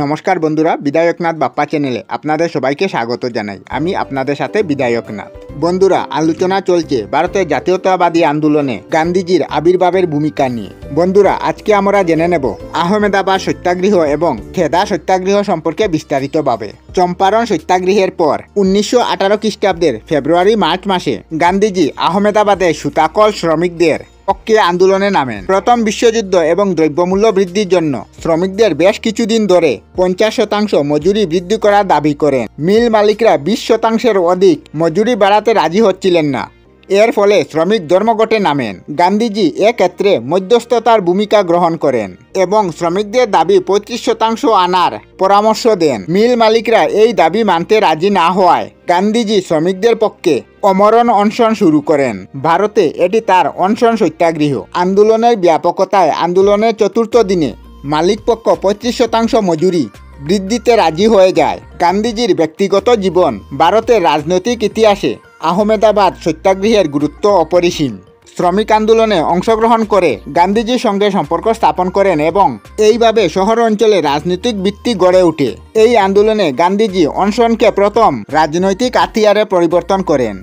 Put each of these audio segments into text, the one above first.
নমস্কার বন্ধুরা, বিধায়কনাথ বাপ্পা চ্যানেলে আপনাদের সবাইকে স্বাগত জানাই। আমি আপনাদের সাথে বিধায়কনাথ। বন্ধুরা, আলোচনা চলছে ভারতের জাতীয়তাবাদী আন্দোলনে গান্ধীজির আবির্ভাবের ভূমিকা নিয়ে। বন্ধুরা, আজকে আমরা জেনে নেব আহমেদাবাদ সত্যাগ্রহ এবং খেদা সত্যাগ্রহ সম্পর্কে বিস্তারিতভাবে। চম্পারণ সত্যাগ্রহের পর 1918 খ্রিস্টাব্দের ফেব্রুয়ারি-মার্চ মাসে গান্ধীজি আহমেদাবাদে সুতাকল শ্রমিকদের পক্ষে আন্দোলনে নামেন। প্রথম বিশ্বযুদ্ধ এবং দ্রব্যমূল্য বৃদ্ধির জন্য শ্রমিকদের বেশ কিছুদিন ধরে 50% মজুরি বৃদ্ধি করার দাবি করেন। মিল মালিকরা 20% অধিক মজুরি বাড়াতে রাজি হচ্ছিলেন না। এর ফলে শ্রমিক ধর্মঘটে নামেন। গান্ধীজি এক্ষেত্রে মধ্যস্থতার ভূমিকা গ্রহণ করেন এবং শ্রমিকদের দাবি 35% আনার পরামর্শ দেন। মিল মালিকরা এই দাবি মানতে রাজি না হওয়ায় গান্ধীজি শ্রমিকদের পক্ষে অমরণ অনশন শুরু করেন। ভারতে এটি তার অনশন সত্যাগ্রহ। আন্দোলনের ব্যাপকতায় আন্দোলনের চতুর্থ দিনে মালিকপক্ষ 35% মজুরি বৃদ্ধিতে রাজি হয়ে যায়। গান্ধীজির ব্যক্তিগত জীবন। ভারতের রাজনৈতিক ইতিহাসে আহমেদাবাদ সত্যাগ্রহের গুরুত্ব অপরিসীম। শ্রমিক আন্দোলনে অংশগ্রহণ করে গান্ধীজির সঙ্গে সম্পর্ক স্থাপন করেন এবং এইভাবে শহর অঞ্চলে রাজনৈতিক ভিত্তি গড়ে ওঠে। এই আন্দোলনে গান্ধীজি অনশনকে প্রথম রাজনৈতিক হাতিয়ারে পরিবর্তন করেন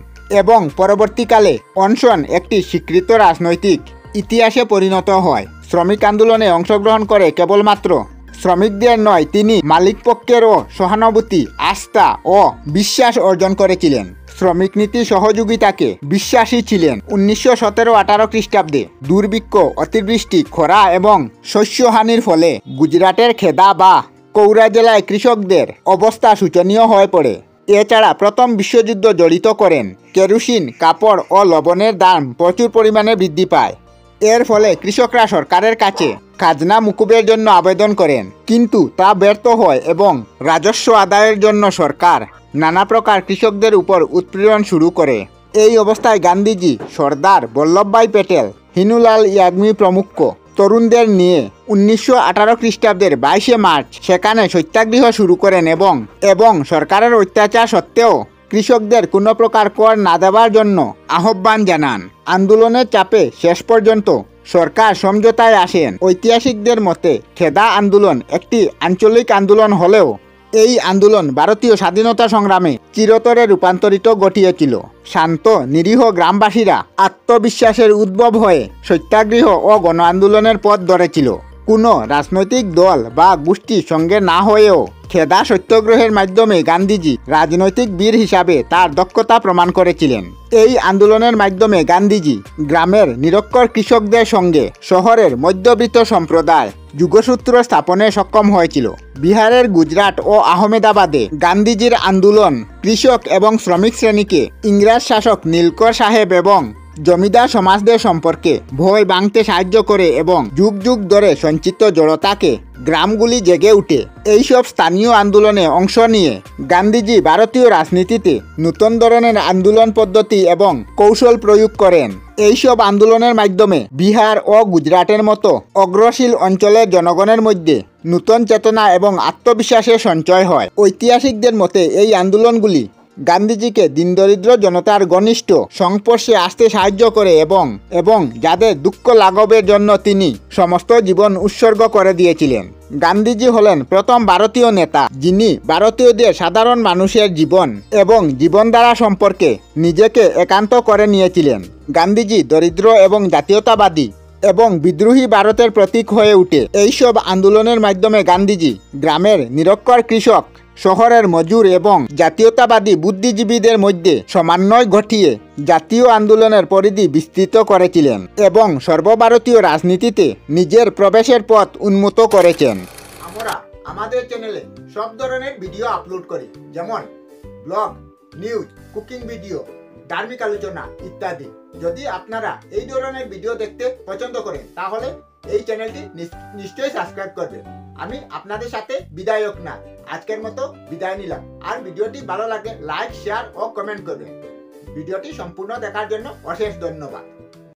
এবং পরবর্তীকালে অনশন একটি স্বীকৃত রাজনৈতিক ইতিহাসে পরিণত হয়। শ্রমিক আন্দোলনে অংশগ্রহণ করে কেবলমাত্র শ্রমিকদের নয়, তিনি মালিকপক্ষেরও সহানুভূতি, আস্থা ও বিশ্বাস অর্জন করেছিলেন। শ্রমিক নীতি সহযোগিতাকে বিশ্বাসী ছিলেন। 1917-18 খ্রিস্টাব্দে দুর্ভিক্ষ, অতিবৃষ্টি, খরা এবং শস্যহানির ফলে গুজরাটের খেদা বা কৌরা জেলায় কৃষকদের অবস্থা শোচনীয় হয়ে পড়ে। এছাড়া প্রথম বিশ্বযুদ্ধ জড়িত করেন। কেরোসিন, কাপড় ও লবণের দাম প্রচুর পরিমাণে বৃদ্ধি পায়। এর ফলে কৃষকরা সরকারের কাছে খাজনা মুকুবের জন্য আবেদন করেন, কিন্তু তা ব্যর্থ হয় এবং রাজস্ব আদায়ের জন্য সরকার নানা প্রকার কৃষকদের উপর উৎপীড়ন শুরু করে। এই অবস্থায় গান্ধীজি সর্দার বল্লভভাই প্যাটেল, হিনুলাল ইয়াগ্মি প্রমুখ তরুণদের নিয়ে 1918 খ্রিস্টাব্দের 22 মার্চ সেখানে সত্যাগ্রহ শুরু করেন এবং সরকারের অত্যাচার সত্ত্বেও কৃষকদের কোনো প্রকার কর না দেওয়ার জন্য আহ্বান জানান। আন্দোলনের চাপে শেষ পর্যন্ত সরকার সমঝোতায় আসেন। ঐতিহাসিকদের মতে খেদা আন্দোলন একটি আঞ্চলিক আন্দোলন হলেও এই আন্দোলন ভারতীয় স্বাধীনতা সংগ্রামে চিরতরে রূপান্তরিত ঘটিয়েছিল। শান্ত নিরীহ গ্রামবাসীরা আত্মবিশ্বাসের উদ্ভব হয়ে সত্যাগ্রহ ও গণ আন্দোলনের পথ ধরেছিল। কোনো রাজনৈতিক দল বা গোষ্ঠীর সঙ্গে না হয়েও খেদা সত্যাগ্রহের মাধ্যমে গান্ধীজি রাজনৈতিক বীর হিসাবে তার দক্ষতা প্রমাণ করেছিলেন। এই আন্দোলনের মাধ্যমে গান্ধীজি গ্রামের নিরক্ষর কৃষকদের সঙ্গে শহরের মধ্যবিত্ত সম্প্রদায় যুগসূত্র স্থাপনে সক্ষম হয়েছিল। বিহারের গুজরাট ও আহমেদাবাদে গান্ধীজির আন্দোলন কৃষক এবং শ্রমিক শ্রেণীকে ইংরেজ শাসক নীলকর সাহেব এবং জমিদার সমাজদের সম্পর্কে ভয় ভাঙতে সাহায্য করে এবং যুগ যুগ ধরে সঞ্চিত জড়তাকে গ্রামগুলি জেগে উঠে। এইসব স্থানীয় আন্দোলনে অংশ নিয়ে গান্ধীজি ভারতীয় রাজনীতিতে নতুন ধরনের আন্দোলন পদ্ধতি এবং কৌশল প্রয়োগ করেন। এইসব আন্দোলনের মাধ্যমে বিহার ও গুজরাটের মতো অগ্রশীল অঞ্চলের জনগণের মধ্যে নতুন চেতনা এবং আত্মবিশ্বাসের সঞ্চয় হয়। ঐতিহাসিকদের মতে এই আন্দোলনগুলি গান্ধীজিকে দীনদরিদ্র জনতার ঘনিষ্ঠ সংস্পর্শে আসতে সাহায্য করে এবং যাদের দুঃখ লাঘবের জন্য তিনি সমস্ত জীবন উৎসর্গ করে দিয়েছিলেন। গান্ধীজি হলেন প্রথম ভারতীয় নেতা যিনি ভারতীয়দের সাধারণ মানুষের জীবন এবং জীবনধারা সম্পর্কে নিজেকে একান্ত করে নিয়েছিলেন। গান্ধীজি দরিদ্র এবং জাতীয়তাবাদী এবং বিদ্রোহী ভারতের প্রতীক হয়ে উঠে। এইসব আন্দোলনের মাধ্যমে গান্ধীজি গ্রামের নিরক্ষর কৃষক, শহরের মজুর এবং জাতীয়তাবাদী বুদ্ধিজীবীদের মধ্যে সমন্বয় ঘটিয়ে জাতীয় আন্দোলনের পরিধি বিস্তৃত করেছিলেন এবং সর্বভারতীয় রাজনীতিতে নিজের প্রবেশের পথ উন্মুক্ত করেছেন। আমরা আমাদের চ্যানেলে সব ধরনের ভিডিও আপলোড করি, যেমন ব্লগ, নিউজ, কুকিং ভিডিও, ধার্মিক আলোচনা ইত্যাদি। যদি আপনারা এই ধরনের ভিডিও দেখতে পছন্দ করেন তাহলে এই চ্যানেলটি নিশ্চয়ই সাবস্ক্রাইব করবেন। আমি আপনাদের সাথে বিধায়কনাথ আজকের মতো বিদায় নিলাম। আর ভিডিওটি ভালো লাগলে লাইক, শেয়ার ও কমেন্ট করবেন। ভিডিওটি সম্পূর্ণ দেখার জন্য অশেষ ধন্যবাদ।